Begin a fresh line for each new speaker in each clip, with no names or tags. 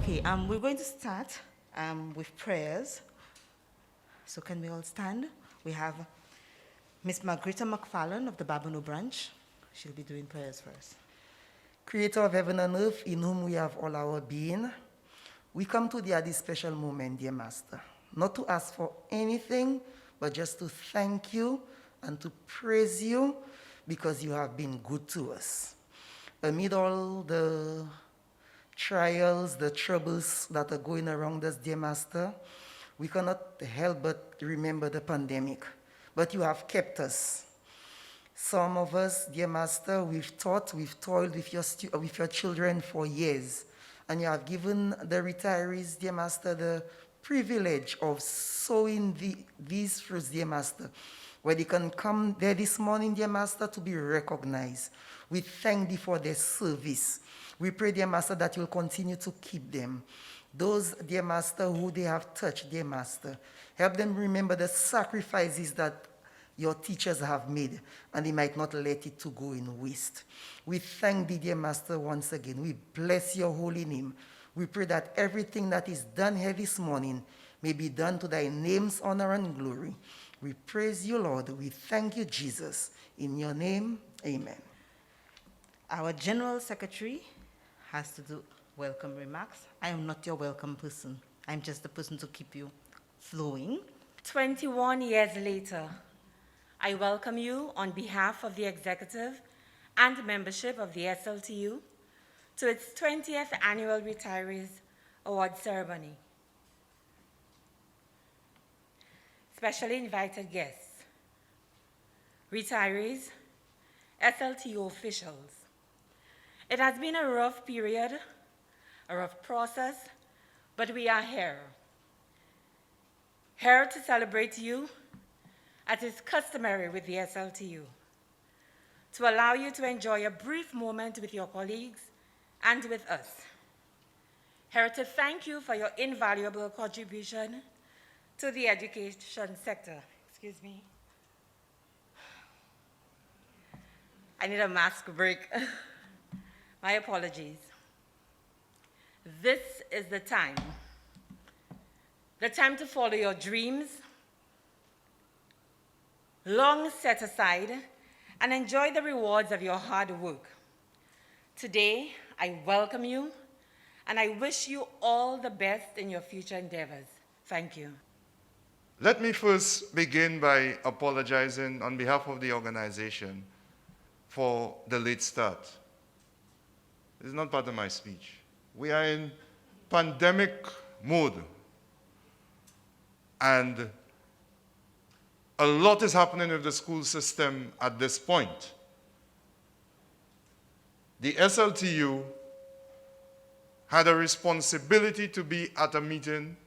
Okay, we're going to start with prayers. So can we all stand? We have Miss Margarita McFarlane of the Babonneau branch. She'll be doing prayers first.
Creator of heaven and earth, in whom we have all our being, we come to thee at this special moment, dear Master, not to ask for anything, but just to thank you and to praise you because you have been good to us. Amid all the trials, the troubles that are going around us, dear Master, we cannot help but remember the pandemic. But you have kept us. Some of us, dear Master, we've toiled with your children for years. And you have given the retirees, dear Master, the privilege of sowing these fruits, dear Master, where they can come there this morning, dear Master, to be recognized. We thank thee for their service. We pray, dear Master, that you'll continue to keep them. Those, dear Master, who they have touched, dear Master, help them remember the sacrifices that your teachers have made, and they might not let it to go in waste. We thank thee, dear Master, once again. We bless your holy name. We pray that everything that is done here this morning may be done to thy name's honor and glory. We praise you, Lord. We thank you, Jesus. In your name, amen.
Our General Secretary has to do welcome remarks. I am not your welcome person. I'm just the person to keep you flowing.
21 years later, I welcome you on behalf of the executive and membership of the SLTU to its 20th Annual Retirees Award Ceremony. Specially invited guests, retirees, SLTU officials. It has been a rough period, a rough process, but we are here. Here to celebrate you, as is customary with the SLTU, to allow you to enjoy a brief moment with your colleagues and with us. Here to thank you for your invaluable contribution to the education sector. Excuse me. I need a mask break. My apologies. This is the time to follow your dreams, long set aside, and enjoy the rewards of your hard work. Today, I welcome you, and I wish you all the best in your future endeavors. Thank you.
Let me first begin by apologizing on behalf of the organization for the late start. This is not part of my speech. We are in pandemic mode, and a lot is happening with the school system at this point. The SLTU had a responsibility to be at a meeting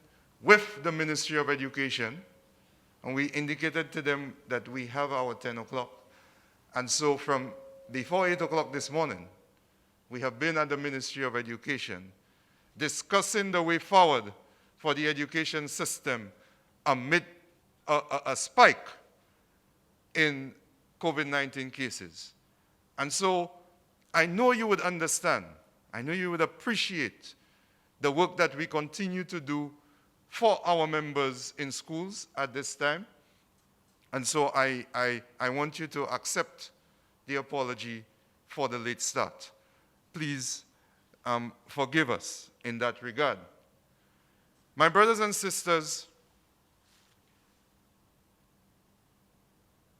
with the Ministry of Education, and we indicated to them that we have our 10 o'clock. And so from before 8 o'clock this morning, we have been at the Ministry of Education discussing the way forward for the education system amid a spike in COVID-19 cases. And so I know you would understand, I know you would appreciate the work that we continue to do for our members in schools at this time. And so I want you to accept the apology for the late start. Please forgive us in that regard. My brothers and sisters,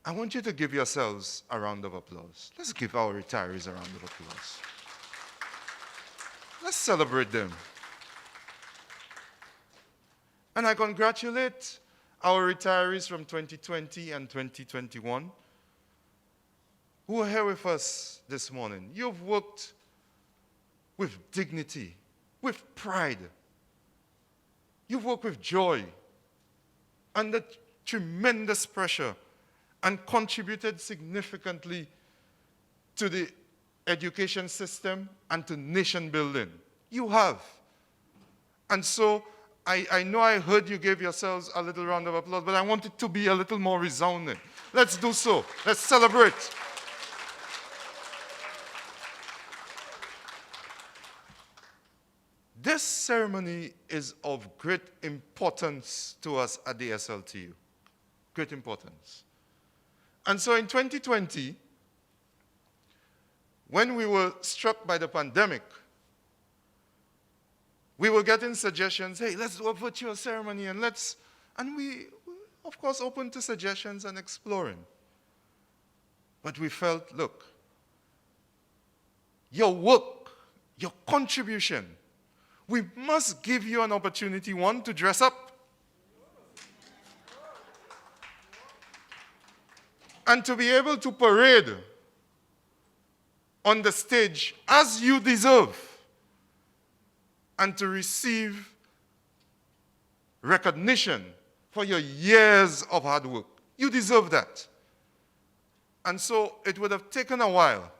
I want you to give yourselves a round of applause. Let's give our retirees a round of applause. Let's celebrate them. And I congratulate our retirees from 2020 and 2021 who are here with us this morning. You've worked with dignity, with pride. You've worked with joy, under tremendous pressure, and contributed significantly to the education system and to nation building. You have. And so I know I heard you give yourselves a little round of applause, but I want it to be a little more resounding. Let's do so. Let's celebrate. This ceremony is of great importance to us at the SLTU. Great importance. And so in 2020, when we were struck by the pandemic, we were getting suggestions, hey, let's do a virtual ceremony and we, of course, open to suggestions and exploring. But we felt, look, your work, your contribution, we must give you an opportunity, one, to dress up, and to be able to parade on the stage as you deserve, and to receive recognition for your years of hard work. You deserve that. And so it would have taken a while.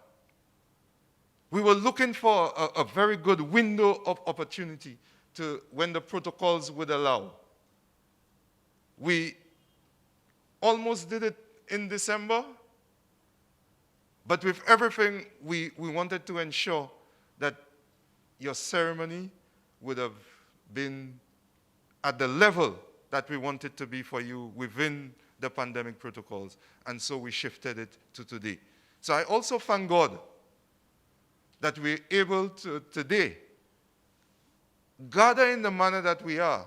We were looking for a very good window of opportunity to when the protocols would allow. We almost did it in December, but with everything, we wanted to ensure that your ceremony would have been at the level that we wanted to be for you within the pandemic protocols, and so we shifted it to today. So I also thank God that we're able to today gather in the manner that we are,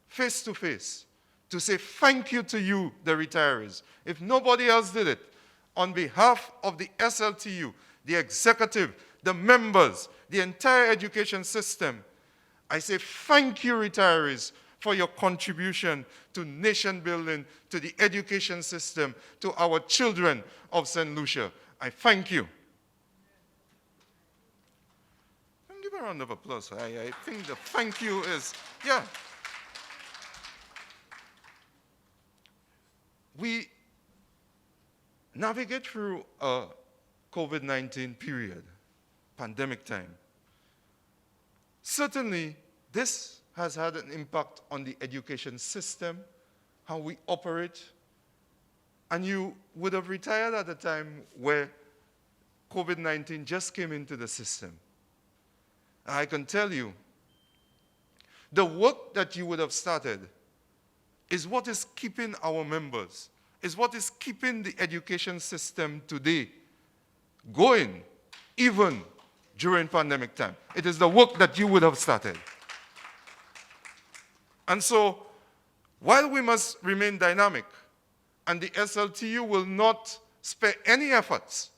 face to face, to say thank you to you, the retirees. If nobody else did it, on behalf of the SLTU, the executive, the members, the entire education system, I say thank you, retirees, for your contribution to nation building, to the education system, to our children of St. Lucia. I thank you. Give a round of applause. I think the thank you is, yeah. We navigate through a COVID-19 period, pandemic time. Certainly, this has had an impact on the education system, how we operate. And you would have retired at a time where COVID-19 just came into the system. I can tell you, the work that you would have started is what is keeping our members, is what is keeping the education system today going, even during pandemic time. It is the work that you would have started. And so, while we must remain dynamic, and the SLTU will not spare any efforts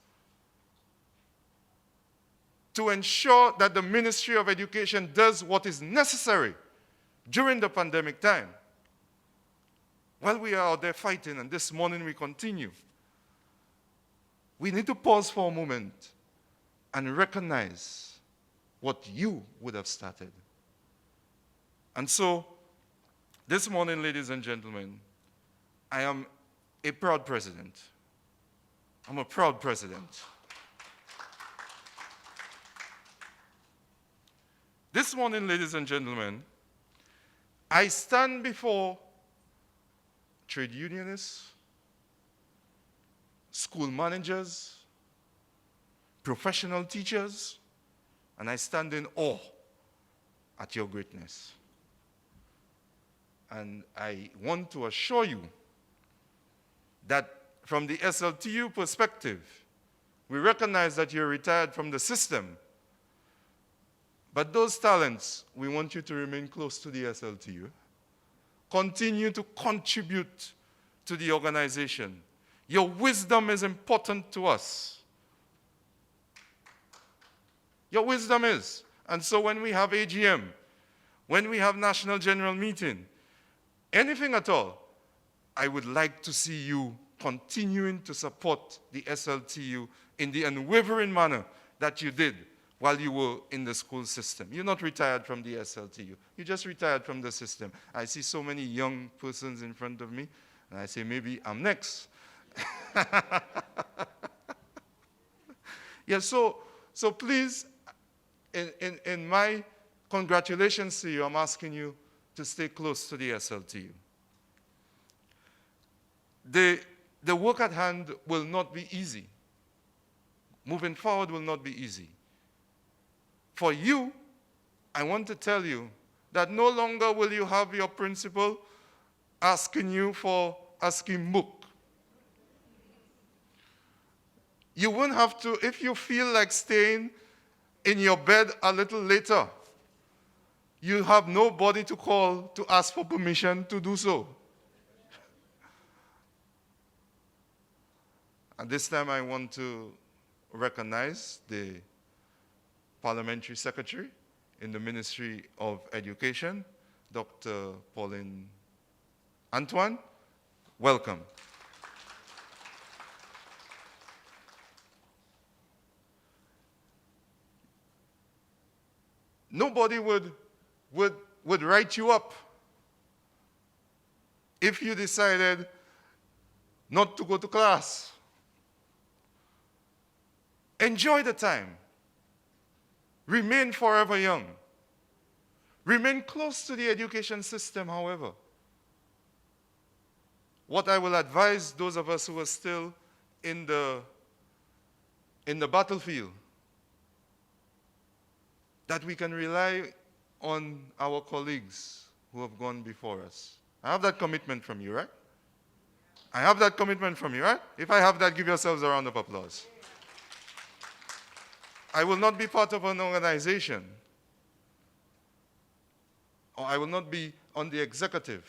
to ensure that the Ministry of Education does what is necessary during the pandemic time. While we are out there fighting, and this morning we continue, we need to pause for a moment and recognize what you would have started. And so, this morning, ladies and gentlemen, I am a proud president. I'm a proud president. This morning, ladies and gentlemen, I stand before trade unionists, school managers, professional teachers, and I stand in awe at your greatness. And I want to assure you that from the SLTU perspective, we recognize that you're retired from the system. But those talents, we want you to remain close to the SLTU. Continue to contribute to the organization. Your wisdom is important to us. Your wisdom is. And so when we have AGM, when we have National General Meeting, anything at all, I would like to see you continuing to support the SLTU in the unwavering manner that you did while you were in the school system. You're not retired from the SLTU. You just retired from the system. I see so many young persons in front of me, and I say, maybe I'm next. Yeah, so please, in my congratulations to you, I'm asking you to stay close to the SLTU. The work at hand will not be easy. Moving forward will not be easy. For you, I want to tell you that no longer will you have your principal asking you for a scheme book. You won't have to, if you feel like staying in your bed a little later, you have nobody to call to ask for permission to do so. And this time I want to recognize the Parliamentary Secretary in the Ministry of Education, Dr. Pauline Antoine. Welcome. Nobody would write you up if you decided not to go to class. Enjoy the time. Remain forever young. Remain close to the education system, however. What I will advise those of us who are still in the battlefield, that we can rely on our colleagues who have gone before us. I have that commitment from you, right? I have that commitment from you, right? If I have that, give yourselves a round of applause. I will not be part of an organization, or I will not be on the executive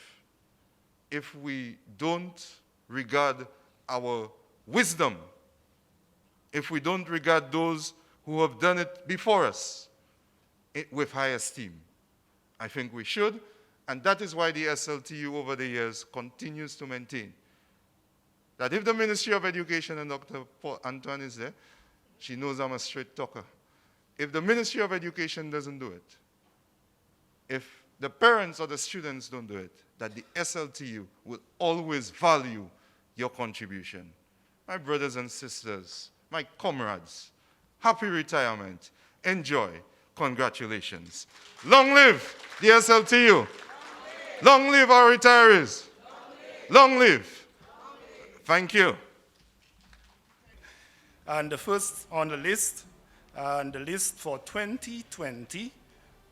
if we don't regard our wisdom, if we don't regard those who have done it before us with high esteem. I think we should, and that is why the SLTU over the years continues to maintain that if the Ministry of Education, and Dr. Antoine is there, she knows I'm a straight talker. If the Ministry of Education doesn't do it, if the parents or the students don't do it, that the SLTU will always value your contribution. My brothers and sisters, my comrades, happy retirement. Enjoy. Congratulations. Long live the SLTU. Long live our retirees. Long live. Thank you.
And the first on the list for 2020,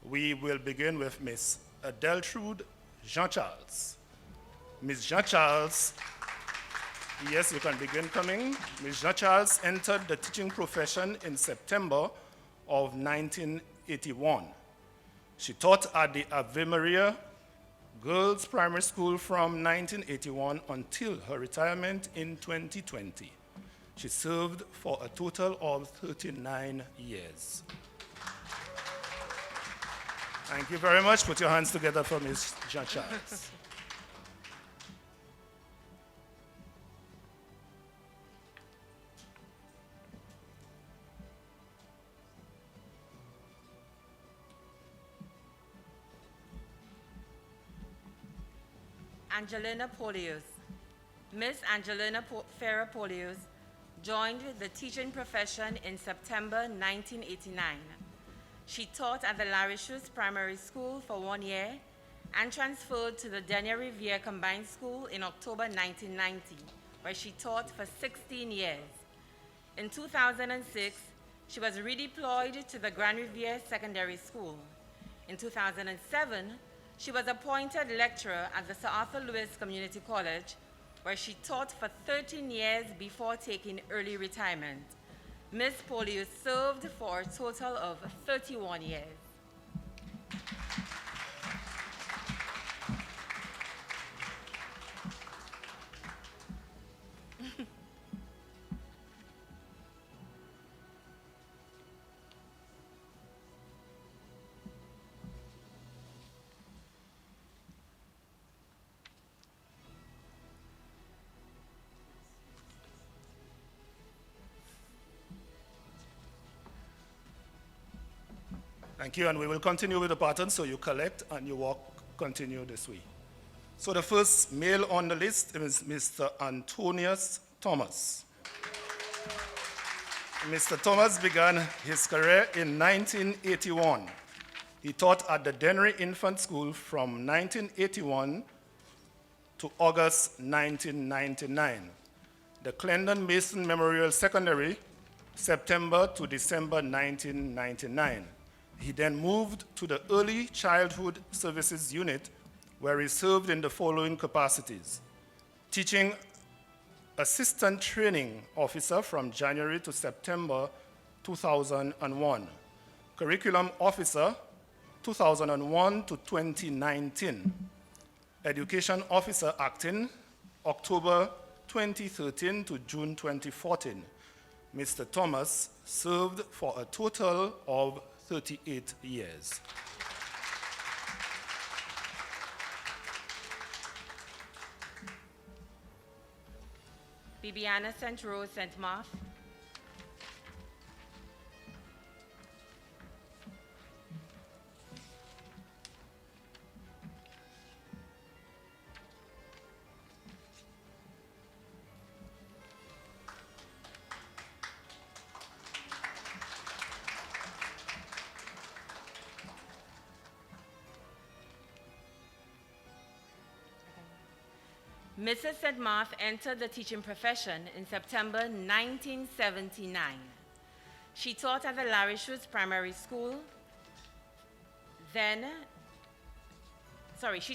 we will begin with Miss Adeltrude Jean-Charles. Miss Jean-Charles, yes, you can begin coming. Miss Jean-Charles entered the teaching profession in September of 1981. She taught at the Ave Maria Girls Primary School from 1981 until her retirement in 2020. She served for a total of 39 years. Thank you very much. Put your hands together for Ms. Jean-Charles.
Angelina Polius. Miss Angelina Farah Polius joined the teaching profession in September 1989. She taught at the Larishus Primary School for 1 year and transferred to the Denia Riviere Combined School in October 1990, where she taught for 16 years. In 2006, she was redeployed to the Grand Riviere Secondary School. In 2007, she was appointed lecturer at the Sir Arthur Lewis Community College, where she taught for 13 years before taking early retirement. Ms. Polius served for a total of 31 years.
Thank you, and we will continue with the pattern, so you collect and you walk, continue this way. So the first male on the list is Mr. Antonius Thomas. Mr. Thomas began his career in 1981. He taught at the Dennery Infant School from 1981 to August 1999. The Clendon Mason Memorial Secondary, September to December 1999. He then moved to the Early Childhood Services Unit, where he served in the following capacities: teaching assistant training officer from January to September 2001, curriculum officer 2001 to 2019, education officer acting October 2013 to June 2014. Mr. Thomas served for a total of 38 years.
Bibiana St. Rose St. Marthe. Mrs. St. Marthe entered the teaching profession in September 1979. She taught at the Larry Schutz Primary School, she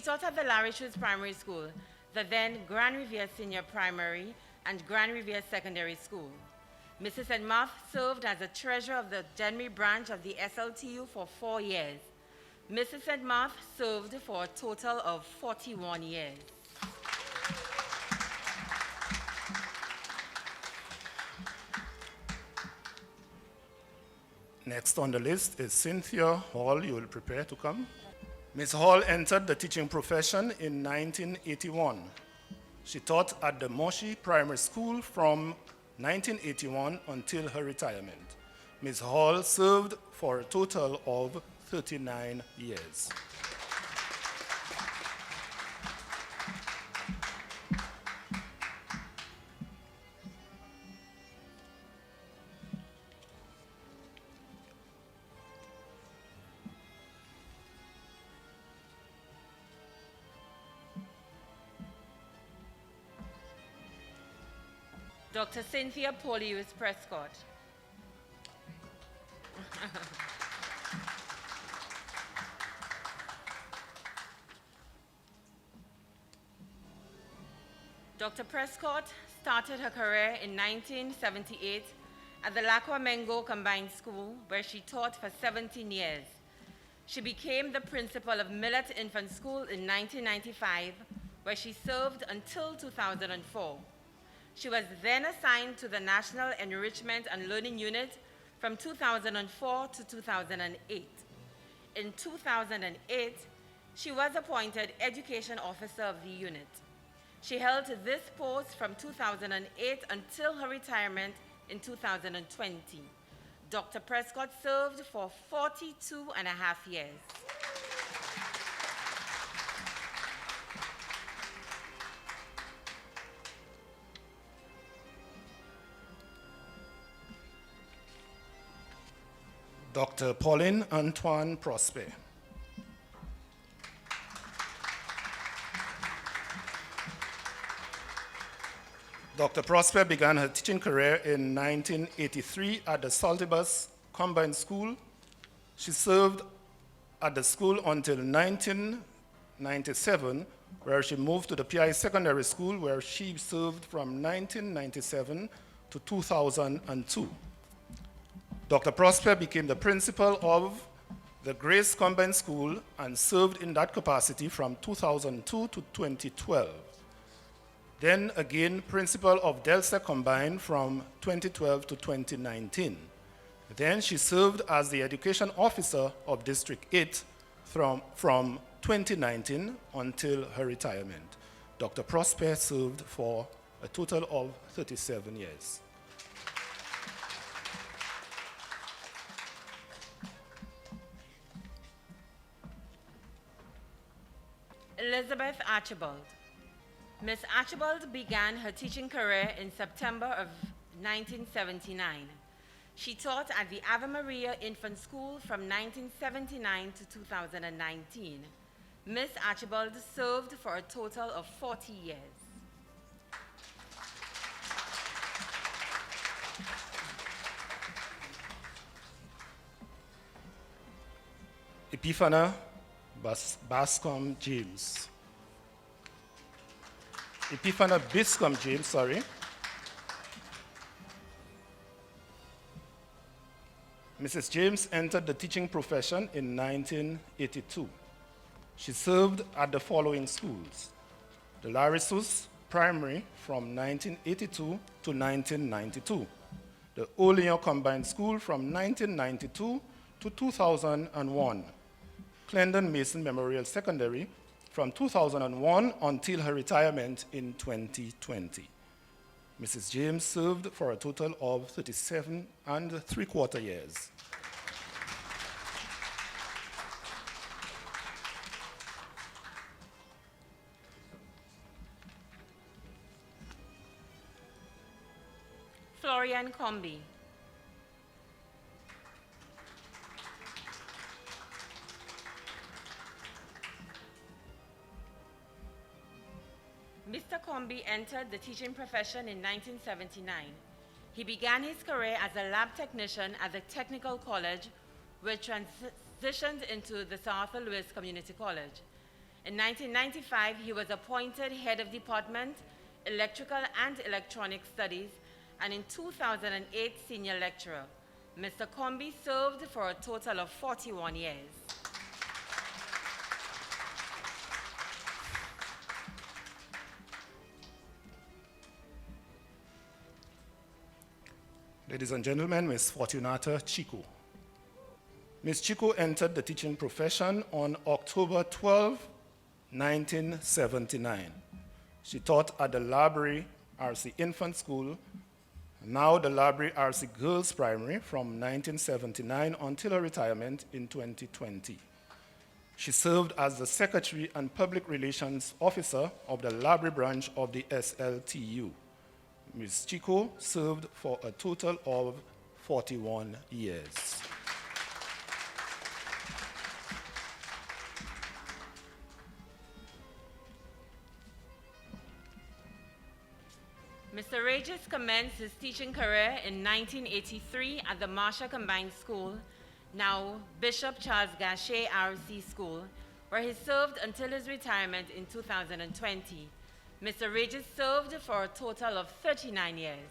taught at the Larry Schutz Primary School, the then Grand Riviere Senior Primary and Grand Riviere Secondary School. Mrs. St. Marthe served as the treasurer of the Denby branch of the SLTU for 4 years. Mrs. St. Marthe served for a total of 41 years.
Next on the list is Cynthia Hall. You will prepare to come. Ms. Hall entered the teaching profession in 1981. She taught at the Moshi Primary School from 1981 until her retirement. Ms. Hall served for a total of 39 years.
Dr. Cynthia Paulius Prescott. Dr. Prescott started her career in 1978 at the Lacqua Mengo Combined School, where she taught for 17 years. She became the principal of Millet Infant School in 1995, where she served until 2004. She was then assigned to the National Enrichment and Learning Unit from 2004 to 2008. In 2008, she was appointed Education Officer of the unit. She held this post from 2008 until her retirement in 2020. Dr. Prescott served for 42 and a half years.
Dr. Pauline Antoine Prosper. Dr. Prosper began her teaching career in 1983 at the Saltibus Combined School. She served at the school until 1997, where she moved to the PI Secondary School, where she served from 1997 to 2002. Dr. Prosper became the principal of the Grace Combined School and served in that capacity from 2002 to 2012. Then again, principal of Delta Combined from 2012 to 2019. Then she served as the education officer of District 8 from 2019 until her retirement. Dr. Prosper served for a total of 37 years.
Elizabeth Archibald. Ms. Archibald began her teaching career in September of 1979. She taught at the Ave Maria Infant School from 1979 to 2019. Ms. Archibald served for a total of 40 years.
Epiphana Bascom James. Epiphana Biscom James, sorry. Mrs. James entered the teaching profession in 1982. She served at the following schools: the Larissus Primary from 1982 to 1992, the Olean Combined School from 1992 to 2001, Clendon Mason Memorial Secondary from 2001 until her retirement in 2020. Mrs. James served for a total of 37 3/4 years.
Florian Combi. Mr. Combi entered the teaching profession in 1979. He began his career as a lab technician at the Technical College, which transitioned into the Sir Arthur Lewis Community College. In 1995, he was appointed head of department, electrical and electronic studies, and in 2008, senior lecturer. Mr. Combi served for a total of 41 years.
Ladies and gentlemen, Ms. Fortunata Chico. Ms. Chico entered the teaching profession on October 12, 1979. She taught at the Library RC Infant School, now the Library RC Girls Primary, from 1979 until her retirement in 2020. She served as the Secretary and Public Relations Officer of the Library branch of the SLTU. Ms. Chico served for a total of 41 years.
Mr. Regis commenced his teaching career in 1983 at the Marshall Combined School, now Bishop Charles Gachet RC School, where he served until his retirement in 2020. Mr. Regis served for a total of 39 years.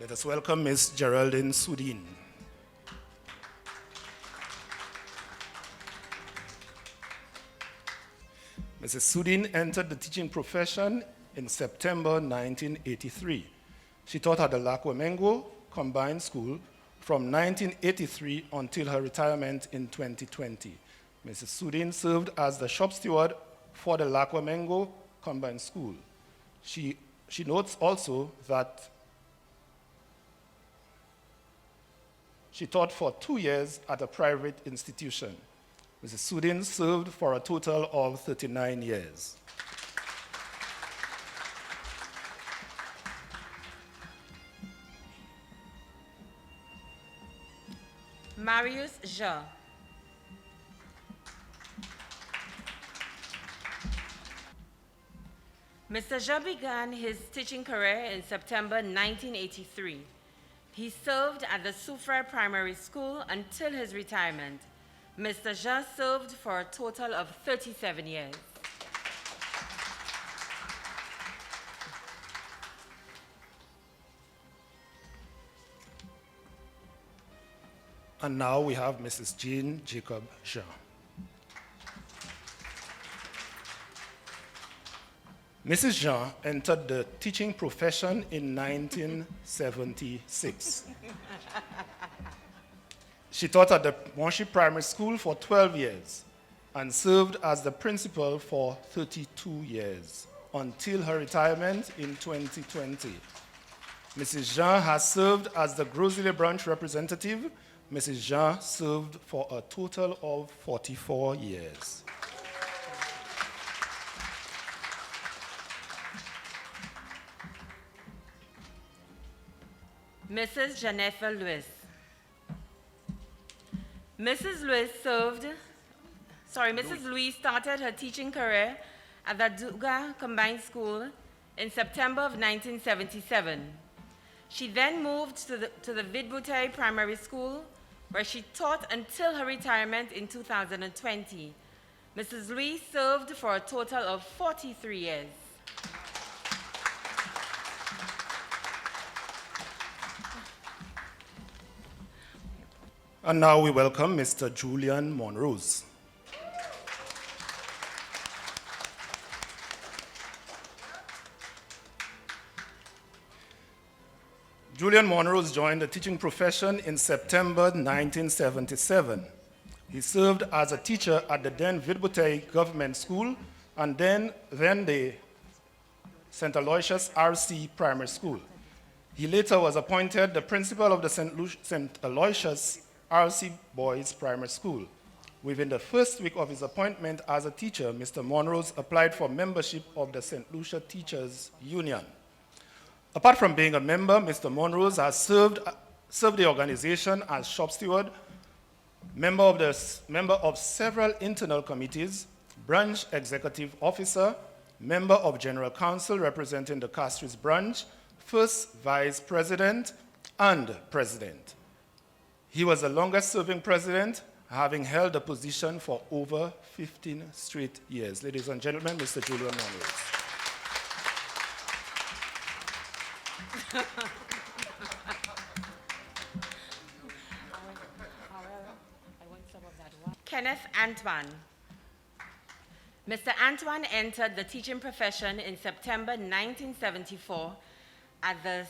Let us welcome Ms. Geraldine Sudin. Mrs. Sudin entered the teaching profession in September 1983. She taught at the Lakwamengo Combined School from 1983 until her retirement in 2020. Mrs. Sudin served as the shop steward for the Lakwamengo Combined School. She notes also that she taught for 2 years at a private institution. Mrs. Sudin served for a total of 39 years.
Marius Jean. Mr. Jean began his teaching career in September 1983. He served at the Soufrière Primary School until his retirement. Mr. Jean served for a total of 37 years.
And now we have Mrs. Jean Jacob Jean. Mrs. Jean entered the teaching profession in 1976. She taught at the Monchy Primary School for 12 years and served as the principal for 32 years until her retirement in 2020. Mrs. Jean has served as the Grosley branch representative. Mrs. Jean served for a total of 44 years.
Mrs. Jennifer Lewis. Mrs. Louise started her teaching career at the Duga Combined School in September of 1977. She then moved to the Vidbouteille Primary School, where she taught until her retirement in 2020. Mrs. Louise served for a total of 43 years.
And now we welcome Mr. Julian Monrose. Julian Monrose joined the teaching profession in September 1977. He served as a teacher at the then Vidbouteille Government School and then the St. Aloysius RC Primary School. He later was appointed the principal of the St. Aloysius RC Boys Primary School. Within the first week of his appointment as a teacher, Mr. Monrose applied for membership of the St. Lucia Teachers Union. Apart from being a member, Mr. Monrose has served the organization as shop steward, member of several internal committees, branch executive officer, member of general council representing the Castries branch, first vice president, and president. He was the longest serving president, having held the position for over 15 straight years. Ladies and gentlemen, Mr. Julian Monrose.
Kenneth Antoine. Mr. Antoine entered the teaching profession in September 1974 at the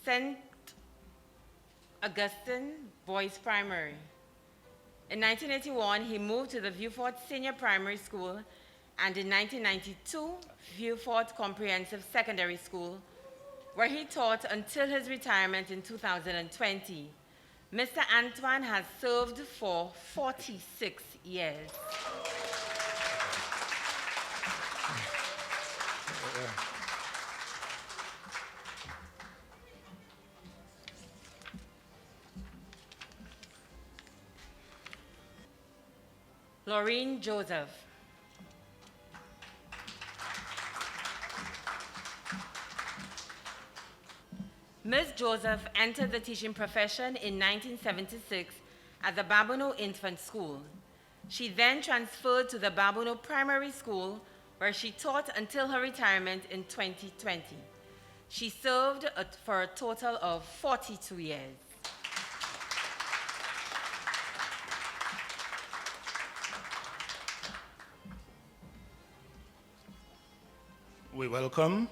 St. Augustine Boys Primary. In 1981, he moved to the Vieux-Fort Senior Primary School, and in 1992, Vieux-Fort Comprehensive Secondary School, where he taught until his retirement in 2020. Mr. Antoine has served for 46 years. Laureen Joseph. Ms. Joseph entered the teaching profession in 1976 at the Babonneau Infant School. She then transferred to the Babonneau Primary School, where she taught until her retirement in 2020. She served for a total of 42 years.
We welcome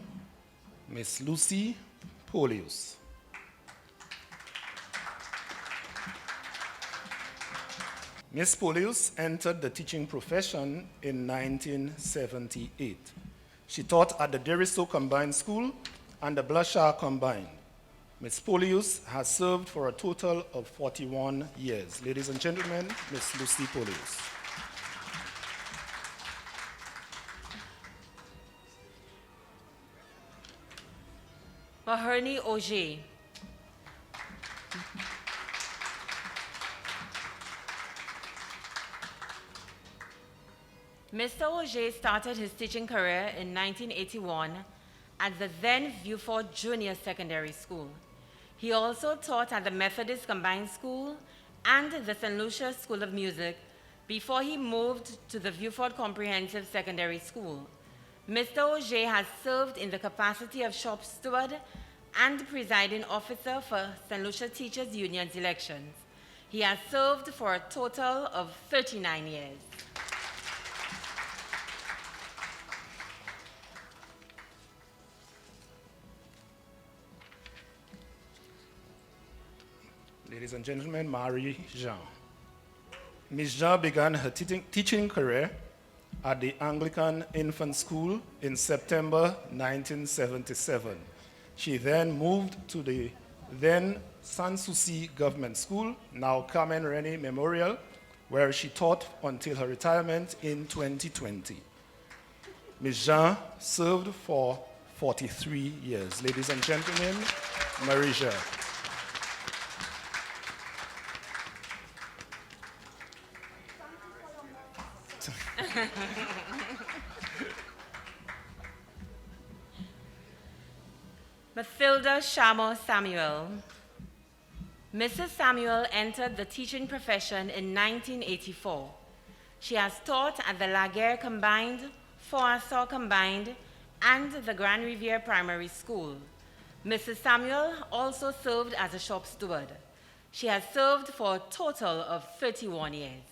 Miss Lucy Polius. Ms. Polius entered the teaching profession in 1978. She taught at the Deriso Combined School and the Blushar Combined. Ms. Polius has served for a total of 41 years. Ladies and gentlemen, Ms. Lucy Polius.
Maherney Auger. Mr. Auger started his teaching career in 1981 at the then Vieux-Fort Junior Secondary School. He also taught at the Methodist Combined School and the St. Lucia School of Music before he moved to the Vieux-Fort Comprehensive Secondary School. Mr. Auger has served in the capacity of shop steward and presiding officer for St. Lucia Teachers Union's elections. He has served for a total of 39 years.
Ladies and gentlemen, Marie Jean. Ms. Jean began her teaching career at the Anglican Infant School in September 1977. She then moved to the then Sanssouci Government School, now Carmen Rene Memorial, where she taught until her retirement in 2020. Ms. Jean served for 43 years. Ladies and gentlemen, Marie Jean.
Mathilda Shamo Samuel. Mrs. Samuel entered the teaching profession in 1984. She has taught at the Laguerre Combined, Foastor Combined, and the Grand Riviere Primary School. Mrs. Samuel also served as a shop steward. She has served for a total of 31 years.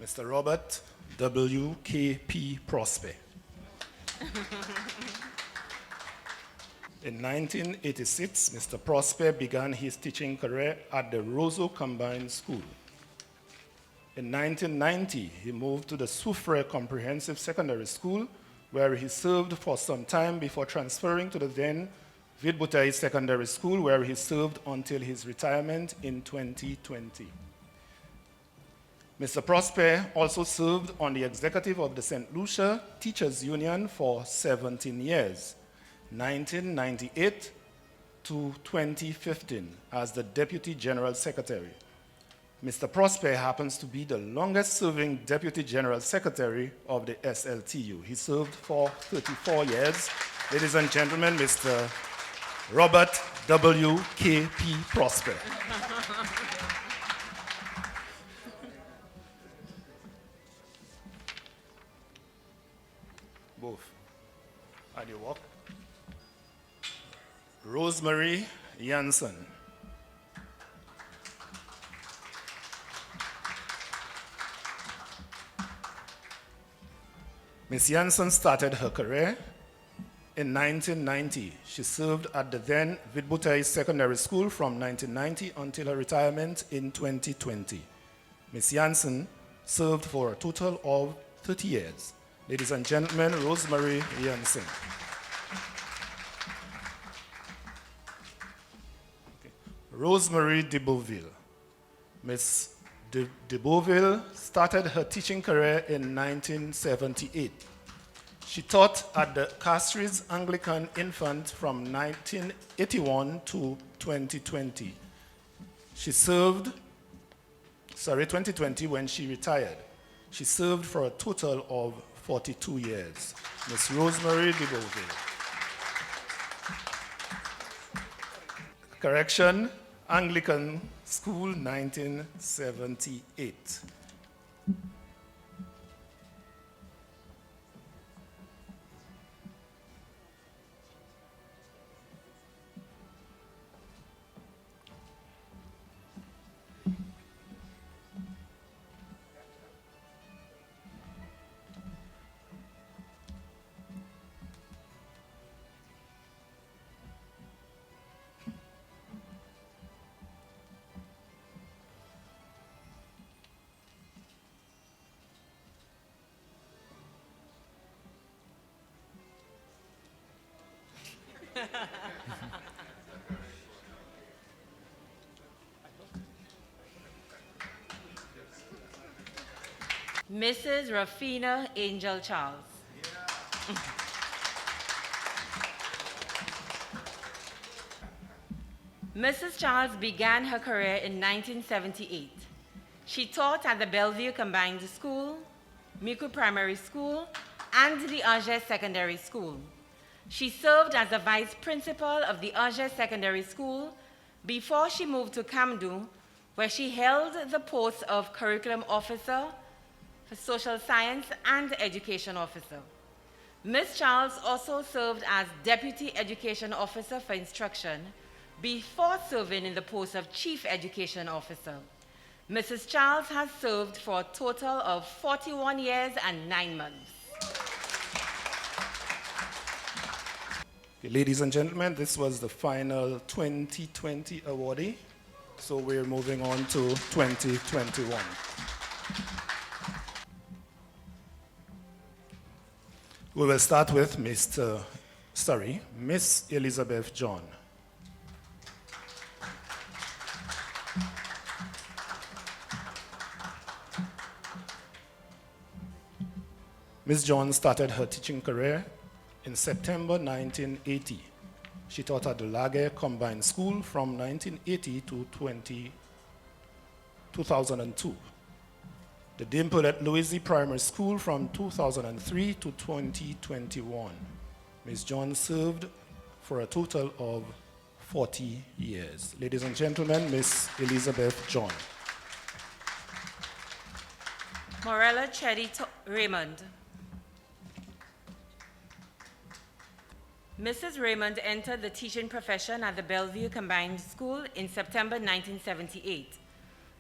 Mr. Robert W.K.P. Prosper. In 1986, Mr. Prosper began his teaching career at the Roseau Combined School. In 1990, he moved to the Soufrière Comprehensive Secondary School, where he served for some time before transferring to the then Vide-Bouteille Secondary School, where he served until his retirement in 2020. Mr. Prosper also served on the executive of the St. Lucia Teachers Union for 17 years, 1998 to 2015, as the Deputy General Secretary. Mr. Prosper happens to be the longest-serving Deputy General Secretary of the SLTU. He served for 34 years. Ladies and gentlemen, Mr. Robert W.K.P. Prosper. Both. And you walk. Rosemary Jansen. Ms. Jansen started her career in 1990. She served at the then Vide-Bouteille Secondary School from 1990 until her retirement in 2020. Ms. Jansen served for a total of 30 years. Ladies and gentlemen, Rosemary Jansen. Okay. Rosemary de Beauville. Ms. de Beauville started her teaching career in 1978. She taught at the Castries Anglican Infant from 1981 to 2020. She served, 2020 when she retired. She served for a total of 42 years. Ms. Rosemary de Beauville. Correction, Anglican School, 1978.
Mrs. Rafina Angel Charles. Mrs. Charles began her career in 1978. She taught at the Bellevue Combined School, Miku Primary School, and the Angers Secondary School. She served as the vice principal of the Angers Secondary School before she moved to Kamdu, where she held the post of curriculum officer for social science and education officer. Ms. Charles also served as deputy education officer for instruction before serving in the post of chief education officer. Mrs. Charles has served for a total of 41 years and 9 months.
Okay, ladies and gentlemen, this was the final 2020 awardee. So we're moving on to 2021. We will start with Miss Elizabeth John. Ms. John started her teaching career in September 1980. She taught at the Laguerre Combined School from 1980 to 2002. the Dame Paulette Louise Primary School from 2003 to 2021. Ms. John served for a total of 40 years. Ladies and gentlemen, Ms. Elizabeth John.
Morella Raymond. Mrs. Raymond entered the teaching profession at the Bellevue Combined School in September 1978.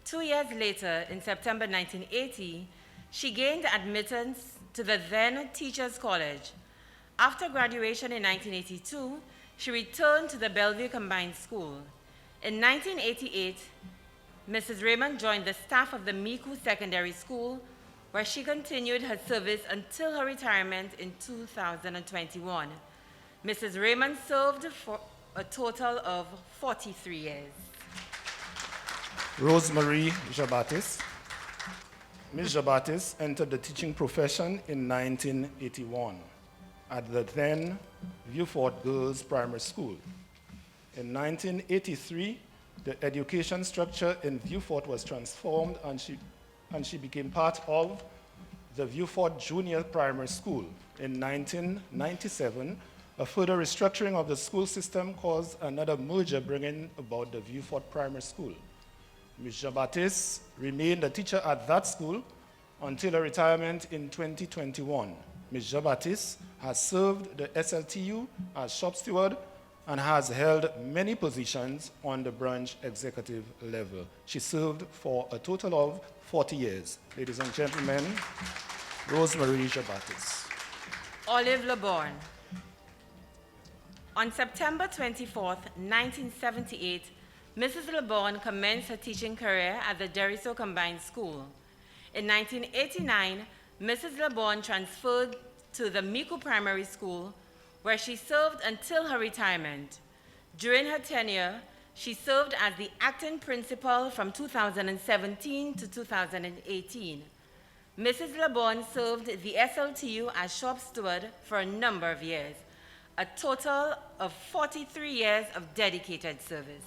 2 years later, in September 1980, she gained admittance to the then Teachers College. After graduation in 1982, she returned to the Bellevue Combined School. In 1988, Mrs. Raymond joined the staff of the Miku Secondary School, where she continued her service until her retirement in 2021. Mrs. Raymond served for a total of 43 years.
Rosemary Jabatis. Ms. Jabatis entered the teaching profession in 1981 at the then Viewfort Girls Primary School. In 1983, the education structure in Viewfort was transformed and she became part of the Viewfort Junior Primary School. In 1997, a further restructuring of the school system caused another merger, bringing about the Viewfort Primary School. Ms. Jabatis remained a teacher at that school until her retirement in 2021. Ms. Jabatis has served the SLTU as shop steward and has held many positions on the branch executive level. She served for a total of 40 years. Ladies and gentlemen, Rosemary Jabatis.
Olive LeBorn. On September 24, 1978, Mrs. LeBorn commenced her teaching career at the Deriso Combined School. In 1989, Mrs. LeBorn transferred to the Miku Primary School, where she served until her retirement. During her tenure, she served as the acting principal from 2017 to 2018. Mrs. LeBorn served the SLTU as shop steward for a number of years, a total of 43 years of dedicated service.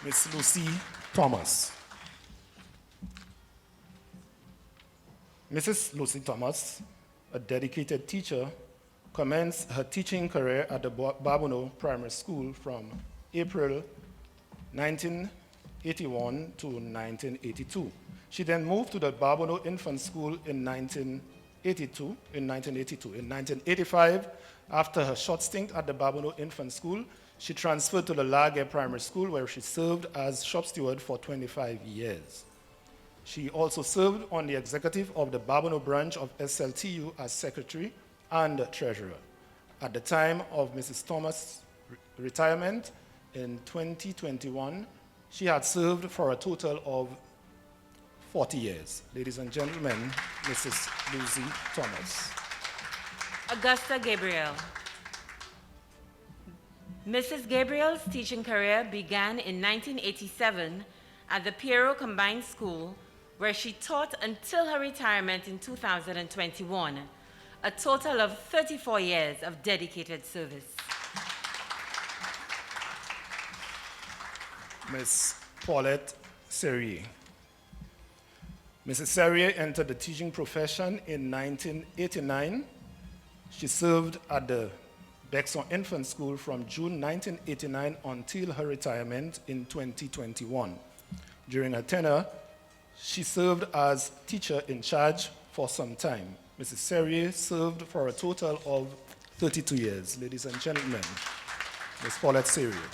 Ms. Lucy Thomas. Mrs. Lucy Thomas, a dedicated teacher, commenced her teaching career at the Babono Primary School from April 1981 to 1982. She then moved to the Babono Infant School in 1982. In 1985, after her short stint at the Babono Infant School, she transferred to the Lage Primary School, where she served as shop steward for 25 years. She also served on the executive of the Babono branch of SLTU as secretary and treasurer. At the time of Mrs. Thomas' retirement in 2021, she had served for a total of 40 years. Ladies and gentlemen, Mrs. Lucy Thomas.
Augusta Gabriel. Mrs. Gabriel's teaching career began in 1987 at the Piero Combined School, where she taught until her retirement in 2021, a total of 34 years of dedicated service.
Ms. Paulette Serrier. Mrs. Serrier entered the teaching profession in 1989. She served at the Bexon Infant School from June 1989 until her retirement in 2021. During her tenure, she served as teacher in charge for some time. Mrs. Serrier served for a total of 32 years. Ladies and gentlemen, Ms. Paulette Serrier.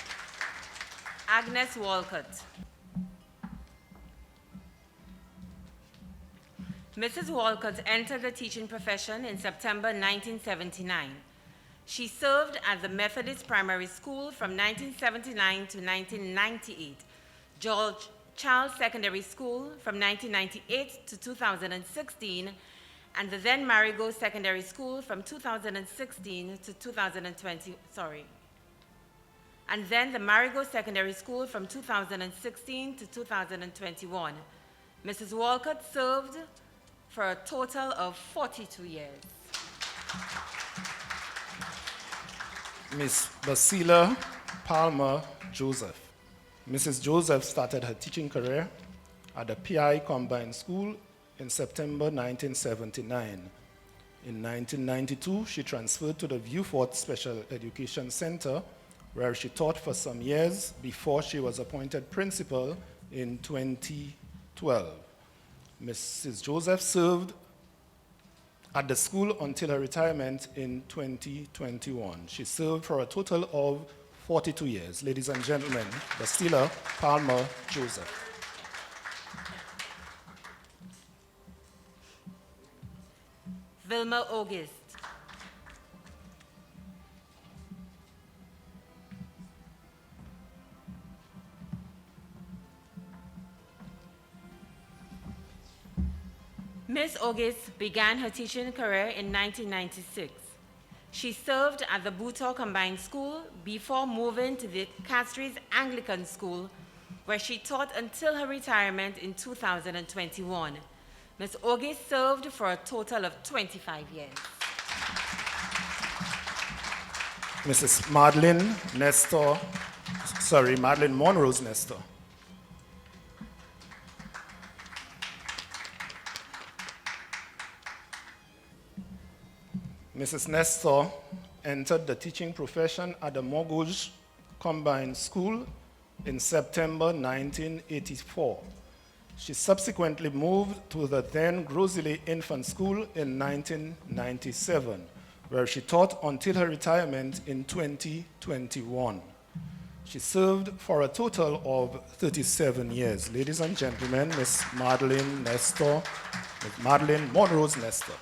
Agnes Walcott. Mrs. Walcott entered the teaching profession in September 1979. She served at the Methodist Primary School from 1979 to 1998, George Charles Secondary School from 1998 to 2016, and the then Marigot Secondary School from 2016 to 2020, and then the Marigot Secondary School from 2016 to 2021. Mrs. Walcott served for a total of 42 years.
Ms. Basila Palmer Joseph. Mrs. Joseph started her teaching career at the PI Combined School in September 1979. In 1992, she transferred to the Viewfort Special Education Center, where she taught for some years before she was appointed principal in 2012. Mrs. Joseph served at the school until her retirement in 2021. She served for a total of 42 years. Ladies and gentlemen, Bastila Palmer Joseph.
Vilma August. Miss August began her teaching career in 1996. She served at the Butler Combined School before moving to the Castries Anglican School, where she taught until her retirement in 2021. Miss August served for a total of 25 years.
Mrs. Madeline Monrose Nestor. Mrs. Nestor entered the teaching profession at the Morgouge Combined School in September 1984. She subsequently moved to the then Grosley Infant School in 1997, where she taught until her retirement in 2021. She served for a total of 37 years. Ladies and gentlemen, Miss Madeline Monrose Nestor.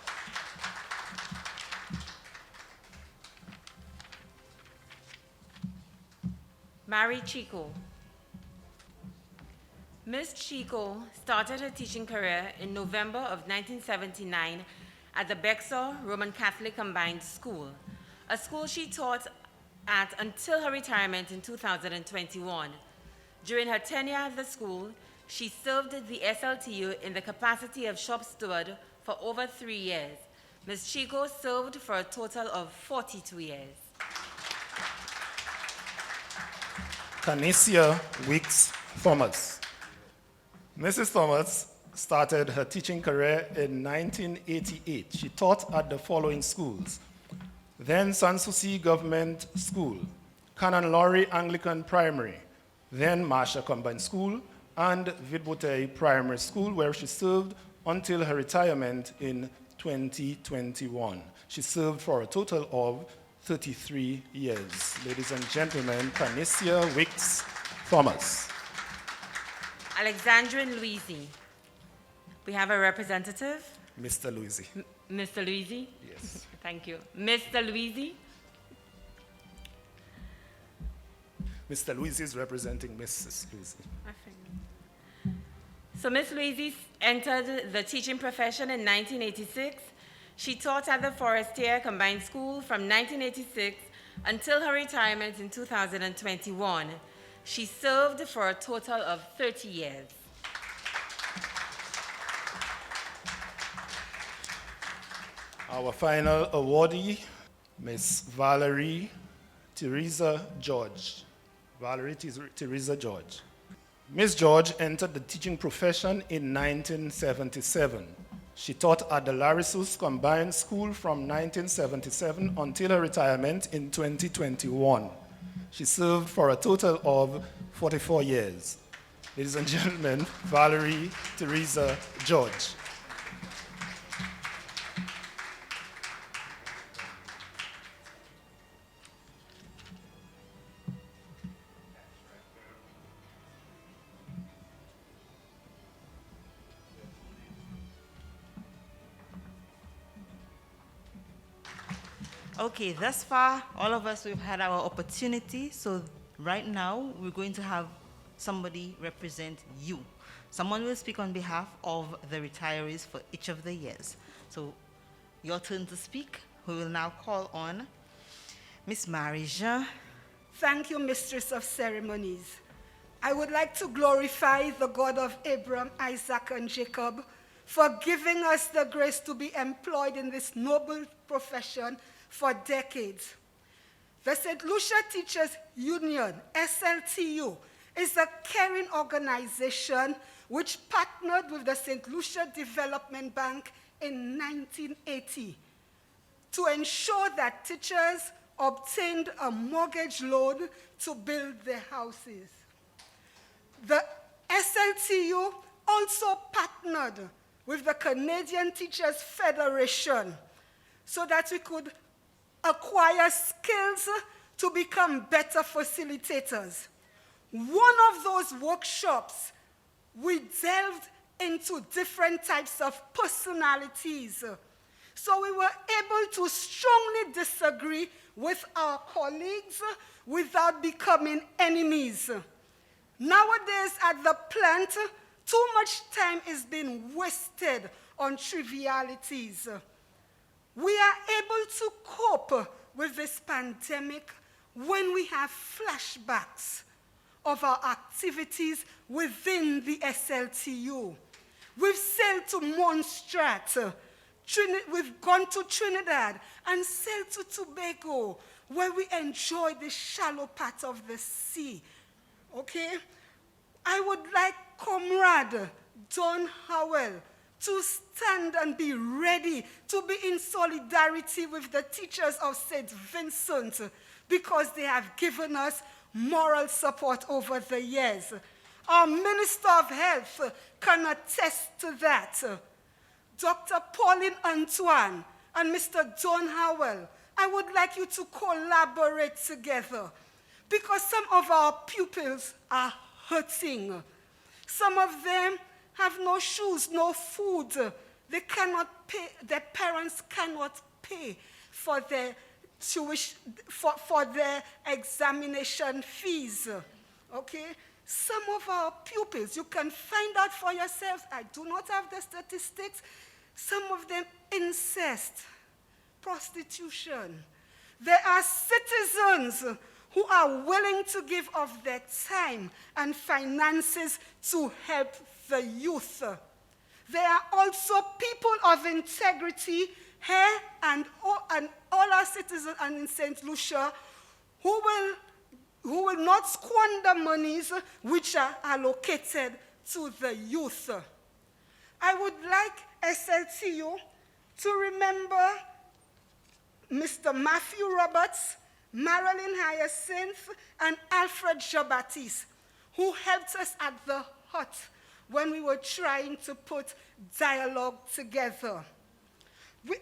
Mary Chico. Miss Chico started her teaching career in November of 1979 at the Bexar Roman Catholic Combined School, a school she taught at until her retirement in 2021. During her tenure at the school, she served the SLTU in the capacity of shop steward for over 3 years. Ms. Chico served for a total of 42 years.
Canicia Weeks Thomas. Mrs. Thomas started her teaching career in 1988. She taught at the following schools: then Sanssouci Government School, Canon Laurie Anglican Primary, then Marcia Combined School, and Vidbotei Primary School, where she served until her retirement in 2021. She served for a total of 33 years. Ladies and gentlemen, Canicia Wicks Thomas.
Alexandrine Louisi. We have a representative.
Mr. Louisi.
Mr. Louisi?
Yes.
Thank you. Mr. Louisi?
Mr. Louisi is representing Mrs. Louisi.
So Ms. Louisi entered the teaching profession in 1986. She taught at the Forestier Combined School from 1986 until her retirement in 2021. She served for a total of 30 years.
Our final awardee, Ms. Valerie Teresa George. Valerie Teresa George. Ms. George entered the teaching profession in 1977. She taught at the Larissus Combined School from 1977 until her retirement in 2021. She served for a total of 44 years. Ladies and gentlemen, Valerie Teresa George.
Okay, thus far, all of us, we've had our opportunity. So right now, we're going to have somebody represent you. Someone will speak on behalf of the retirees for each of the years. So your turn to speak. We will now call on Miss Marie-Jean.
Thank you, Mistress of Ceremonies. I would like to glorify the God of Abraham, Isaac, and Jacob for giving us the grace to be employed in this noble profession for decades. The St. Lucia Teachers Union, SLTU, is a caring organization which partnered with the St. Lucia Development Bank in 1980 to ensure that teachers obtained a mortgage loan to build their houses. The SLTU also partnered with the Canadian Teachers Federation so that we could acquire skills to become better facilitators. One of those workshops, we delved into different types of personalities. So we were able to strongly disagree with our colleagues without becoming enemies. Nowadays at the plant, too much time is being wasted on trivialities. We are able to cope with this pandemic when we have flashbacks of our activities within the SLTU. We've sailed to Montserrat, we've gone to Trinidad and sailed to Tobago, where we enjoy the shallow part of the sea. Okay? I would like Comrade Don Howell to stand and be ready to be in solidarity with the teachers of St. Vincent because they have given us moral support over the years. Our Minister of Health can attest to that. Dr. Pauline Antoine and Mr. Don Howell, I would like you to collaborate together because some of our pupils are hurting. Some of them have no shoes, no food. They cannot pay, their parents cannot pay for their for their examination fees. Okay? Some of our pupils, you can find out for yourselves. I do not have the statistics. Some of them incest, prostitution. There are citizens who are willing to give of their time and finances to help the youth. There are also people of integrity here and all our citizens and in St. Lucia who will not squander monies which are allocated to the youth. I would like SLTU to remember Mr. Matthew Roberts, Marilyn Hyacinth, and Alfred Jabatis, who helped us at the hut when we were trying to put dialogue together.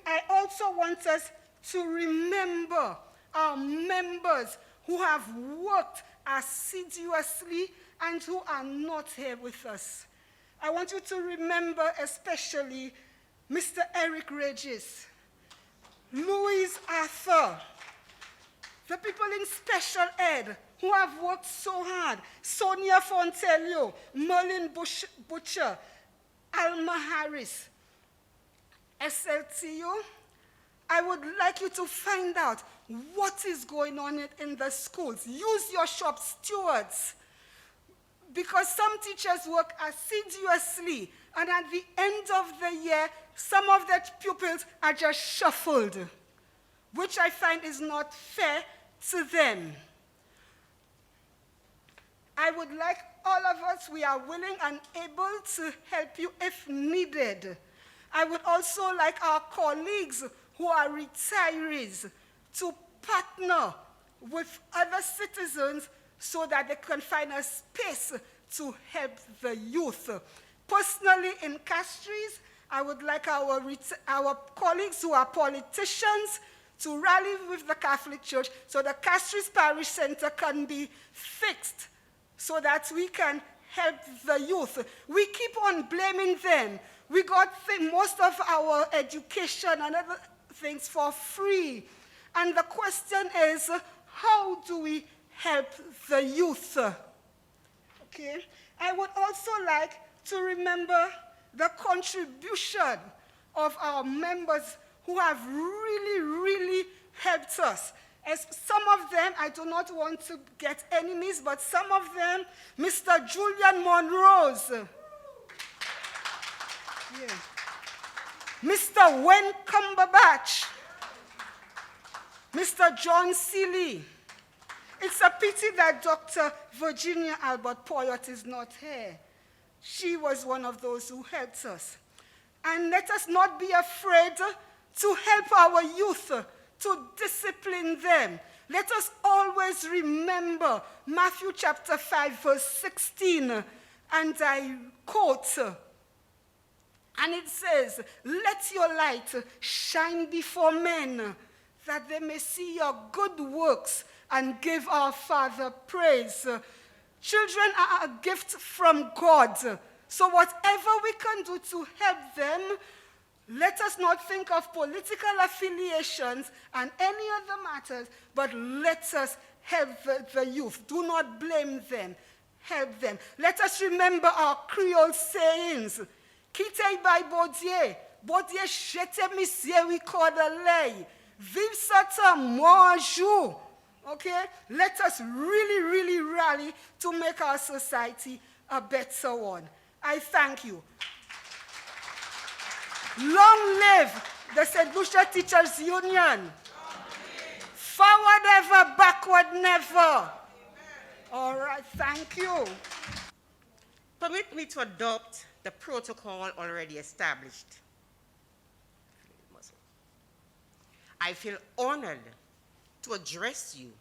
I also want us to remember our members who have worked assiduously and who are not here with us. I want you to remember especially Mr. Eric Regis, Louise Arthur, the people in special ed who have worked so hard, Sonia Fontelio, Merlin Butcher, Alma Harris. SLTU, I would like you to find out what is going on in the schools. Use your shop stewards, because some teachers work assiduously, and at the end of the year, some of their pupils are just shuffled, which I find is not fair to them. I would like all of us, we are willing and able to help you if needed. I would also like our colleagues who are retirees to partner with other citizens so that they can find a space to help the youth. Personally, in Castries, I would like our colleagues who are politicians to rally with the Catholic Church so the Castries Parish Center can be fixed so that we can help the youth. We keep on blaming them. We got most of our education and other things for free. And the question is, how do we help the youth? Okay? I would also like to remember the contribution of our members who have really, really helped us. As some of them, I do not want to get enemies, but some of them, Mr. Julian Monrose, yeah. Mr. Wen Cumberbatch, Mr. John Seeley. It's a pity that Dr. Virginia Albert Poyot is not here. She was one of those who helped us. And let us not be afraid to help our youth, to discipline them. Let us always remember Matthew chapter 5, verse 16, and I quote, and it says, "Let your light shine before men, that they may see your good works and give our Father praise." Children are a gift from God. So whatever we can do to help them, let us not think of political affiliations and any other matters, but let us help the youth. Do not blame them. Help them. Let us remember our Creole sayings. Quittez by Baudier. Baudier jete monsieur we call the lay. Vive Satan, moi jour. Okay? Let us really, really rally to make our society a better one. I thank you. Long live the St. Lucia Teachers Union. Forward ever, backward never. All right, thank you.
Permit me to adopt the protocol already established. I feel honored to address you,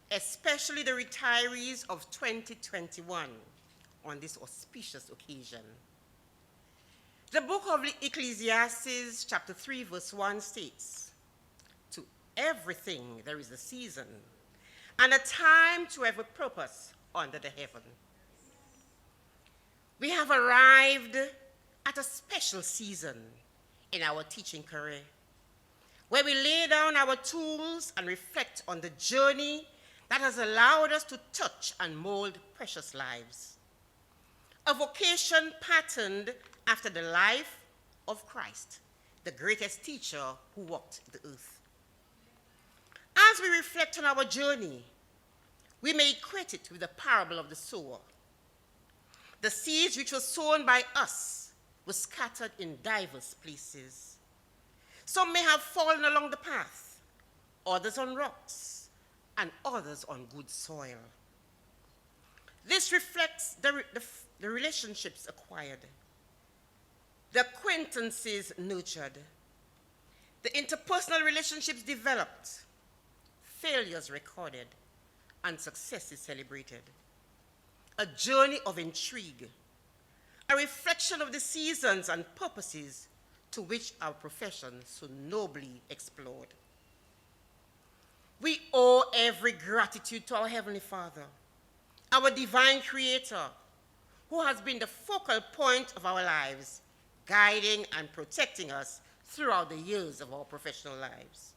especially the retirees of 2021, on this auspicious occasion. The book of Ecclesiastes, chapter 3, verse 1 states, "To everything there is a season, and a time to every purpose under the heaven." We have arrived at a special season in our teaching career, where we lay down our tools and reflect on the journey that has allowed us to touch and mold precious lives. A vocation patterned after the life of Christ, the greatest teacher who walked the earth. As we reflect on our journey, we may equate it with the parable of the sower. The seeds which were sown by us were scattered in diverse places. Some may have fallen along the path, others on rocks, and others on good soil. This reflects the relationships acquired, the acquaintances nurtured, the interpersonal relationships developed, failures recorded, and successes celebrated. A journey of intrigue, a reflection of the seasons and purposes to which our profession so nobly explored. We owe every gratitude to our Heavenly Father, our divine Creator, who has been the focal point of our lives, guiding and protecting us throughout the years of our professional lives.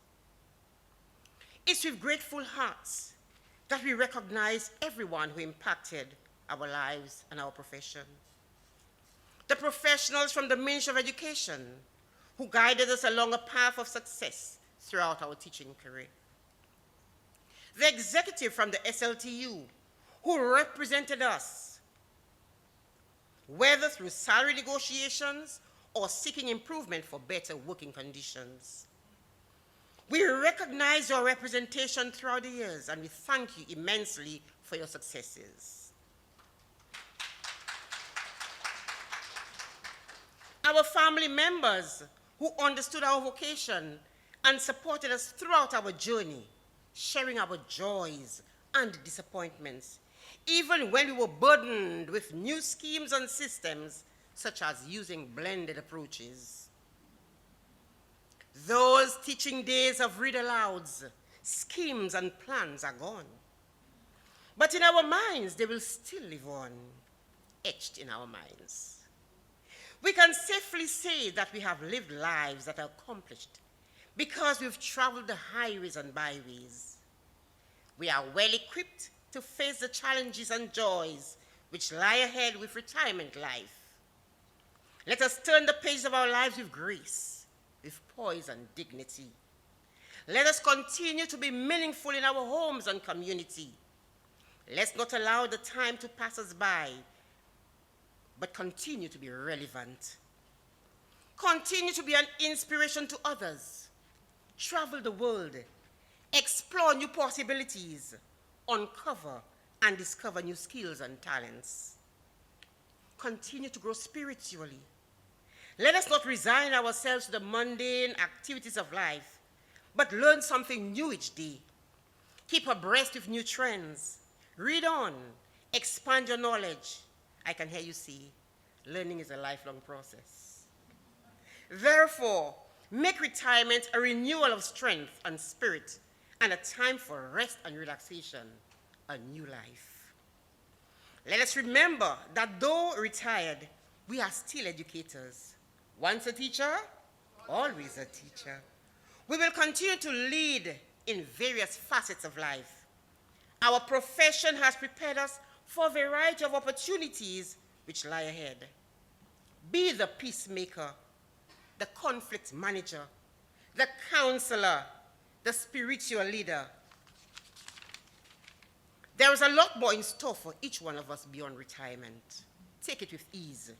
It's with grateful hearts that we recognize everyone who impacted our lives and our profession. The professionals from the Ministry of Education who guided us along a path of success throughout our teaching career. The executive from the SLTU who represented us, whether through salary negotiations or seeking improvement for better working conditions. We recognize your representation throughout the years, and we thank you immensely for your successes. Our family members who understood our vocation and supported us throughout our journey, sharing our joys and disappointments, even when we were burdened with new schemes and systems, such as using blended approaches. Those teaching days of read-alouds, schemes, and plans are gone. But in our minds, they will still live on, etched in our minds. We can safely say that we have lived lives that are accomplished because we've traveled the highways and byways. We are well equipped to face the challenges and joys which lie ahead with retirement life. Let us turn the page of our lives with grace, with poise and dignity. Let us continue to be meaningful in our homes and community. Let's not allow the time to pass us by, but continue to be relevant. Continue to be an inspiration to others. Travel the world, explore new possibilities, uncover and discover new skills and talents. continue to grow spiritually. Let us not resign ourselves to the mundane activities of life, but learn something new each day. Keep abreast with new trends. Read on. Expand your knowledge. I can hear you say, learning is a lifelong process. Therefore, make retirement a renewal of strength and spirit and a time for rest and relaxation, a new life. Let us remember that though retired, we are still educators. Once a teacher, always a teacher. We will continue to lead in various facets of life. Our profession has prepared us for a variety of opportunities which lie ahead. Be the peacemaker, the conflict manager, the counselor, the spiritual leader. There is a lot more in store for each one of us beyond retirement. Take it with ease.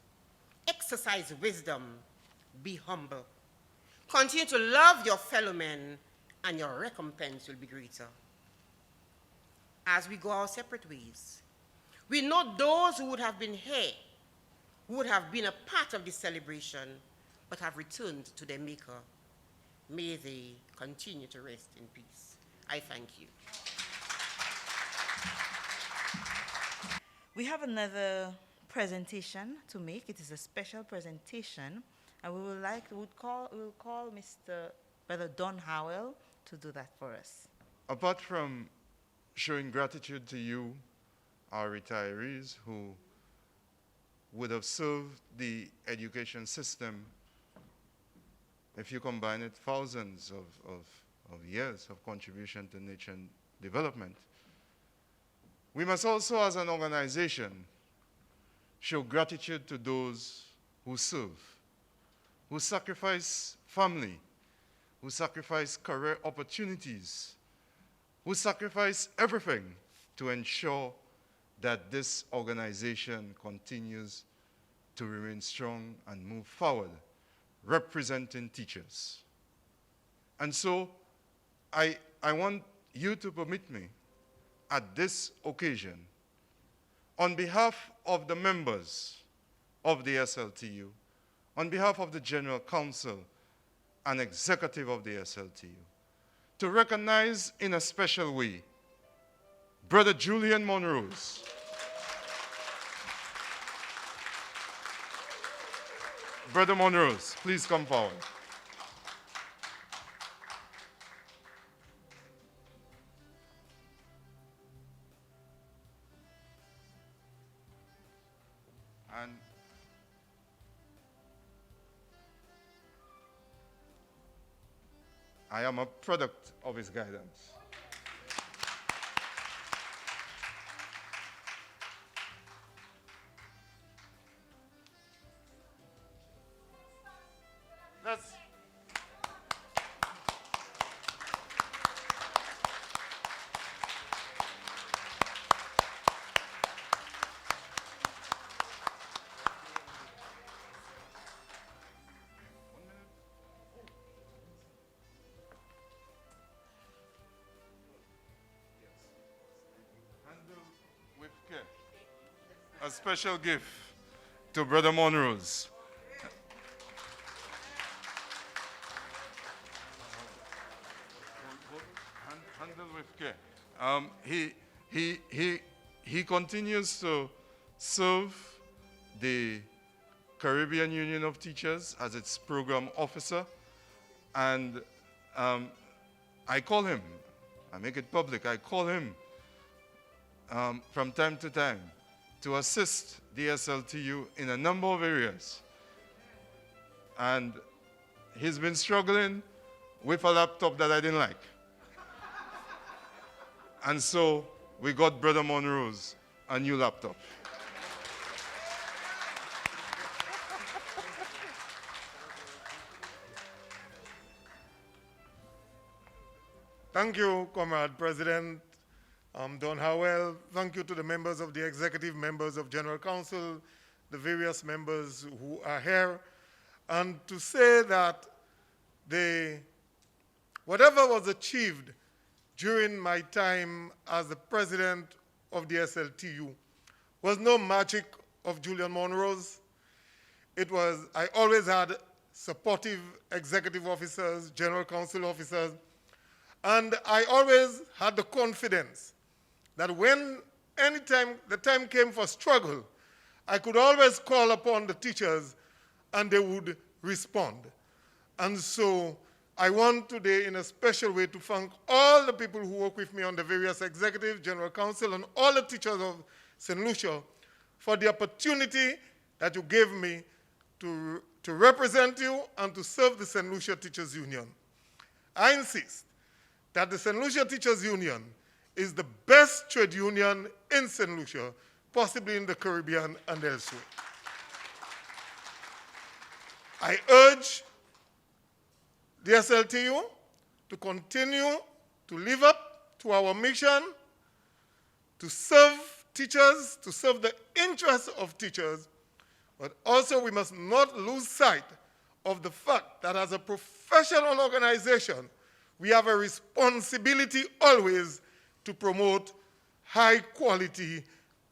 Exercise wisdom. Be humble. Continue to love your fellow men, and your recompense will be greater. As we go our separate ways, we know those who would have been here, who would have been a part of this celebration, but have returned to their Maker. May they continue to rest in peace. I thank you.
We have another presentation to make. It is a special presentation, and we will call Mr. Brother Don Howell to do that for us.
Apart from showing gratitude to you, our retirees who would have served the education system, if you combine it, thousands of years of contribution to nature and development, we must also, as an organization, show gratitude to those who serve, who sacrifice family, who sacrifice career opportunities, who sacrifice everything to ensure that this organization continues to remain strong and move forward, representing teachers. And so I want you to permit me at this occasion, on behalf of the members of the SLTU, on behalf of the General Council and executive of the SLTU, to recognize in a special way Brother Julian Monrose. Brother Monrose, please come forward. And I am a product of his guidance. Let's handle with care. A special gift to Brother Monrose. Handle with care. He continues to serve the Caribbean Union of Teachers as its program officer, and I call him, I make it public, I call him from time to time to assist the SLTU in a number of areas. And he's been struggling with a laptop that I didn't like. And so we got Brother Monrose a new laptop.
Thank you, Comrade President Don Howell. Thank you to the members of the executive, members of General Council, the various members who are here. And to say that whatever was achieved during my time as the president of the SLTU was no magic of Julian Monroe's. I always had supportive executive officers, general counsel officers, and I always had the confidence that anytime the time came for struggle, I could always call upon the teachers and they would respond. And so I want today in a special way to thank all the people who work with me on the various executive, general counsel, and all the teachers of St. Lucia for the opportunity that you gave me to represent you and to serve the St. Lucia Teachers Union. I insist that the St. Lucia Teachers Union is the best trade union in St. Lucia, possibly in the Caribbean and elsewhere. I urge the SLTU to continue to live up to our mission, to serve teachers, to serve the interests of teachers, but also we must not lose sight of the fact that as a professional organization, we have a responsibility always to promote high-quality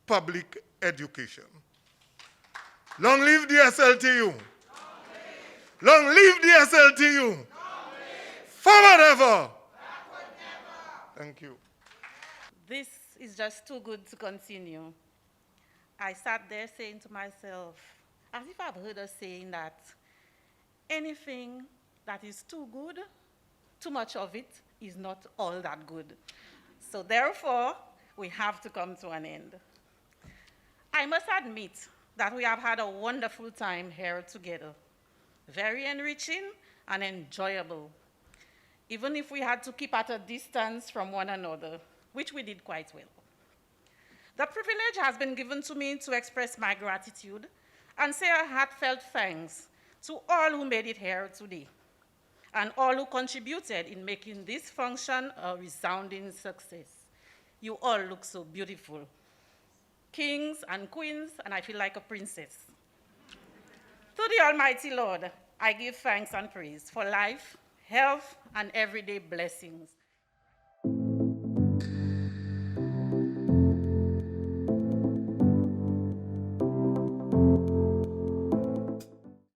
public education. Long live the SLTU. Long live the SLTU. Forward ever. Thank you.
This is just too good to continue. I sat there saying to myself, as if I've heard us saying that anything that is too good, too much of it is not all that good. So therefore, we have to come to an end. I must admit that we have had a wonderful time here together. Very enriching and enjoyable, even if we had to keep at a distance from one another, which we did quite well. The privilege has been given to me to express my gratitude and say a heartfelt thanks to all who made it here today and all who contributed in making this function a resounding success. You all look so beautiful. Kings and queens, and I feel like a princess. To the Almighty Lord, I give thanks and praise for life, health, and everyday blessings.